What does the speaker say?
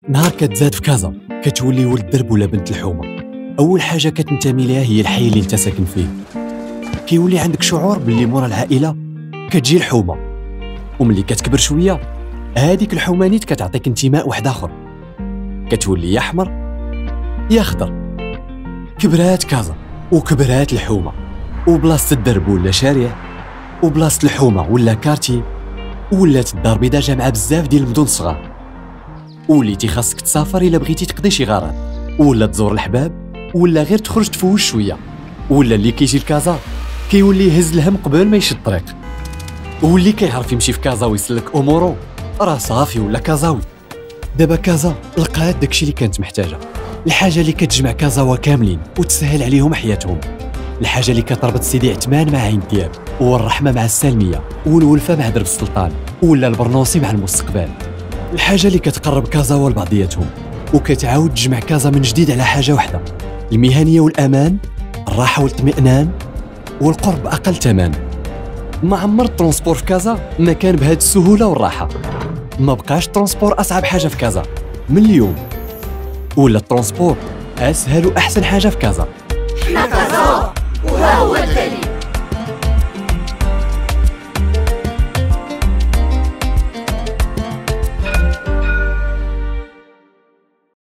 نهار كتزاد في كازا كتولي ولد الدرب ولا بنت الحومه. اول حاجه كتنتمي ليها هي الحي اللي انت ساكن فيه. كيولي عندك شعور باللي مورا العائله كتجي الحومه، وملي كتكبر شويه هذيك الحومه نيت كتعطيك انتماء واحد اخر، كتولي يا احمر يا خضر. كبرات كازا وكبرات الحومه، وبلاصه الدرب ولا شارع، وبلاصه الحومه ولا كارتي، ولات الدار البيضاء جامعه بزاف ديال المدن الصغار. وليتي خاصك تسافر الا بغيتي تقضي شي غرض، ولا تزور الحباب، ولا غير تخرج تفوش شويه، ولا اللي كيجي لكازا كيولي يهز الهم قبل ما يشد الطريق، واللي كيعرف يمشي في كازا ويسلك امورو راه صافي ولا كازاوي. دابا كازا لقات داكشي اللي كانت محتاجه، الحاجه اللي كتجمع كازاوا كاملين وتسهل عليهم حياتهم، الحاجه اللي كتربط سيدي عثمان مع عين دياب، والرحمه مع السالميه، والولفه مع درب السلطان، ولا البرنوسي مع المستقبل. الحاجه اللي كتقرب كازاوا لبعضياتهم وكتعاود تجمع كازا من جديد على حاجه واحده، المهنيه والامان، الراحه والاطمئنان، والقرب اقل ثمن. ما عمر الترونسبور في كازا ما كان بهاد السهوله والراحه. ما بقاش الترونسبور اصعب حاجه في كازا من اليوم، ولا الترونسبور اسهل واحسن حاجه في كازا.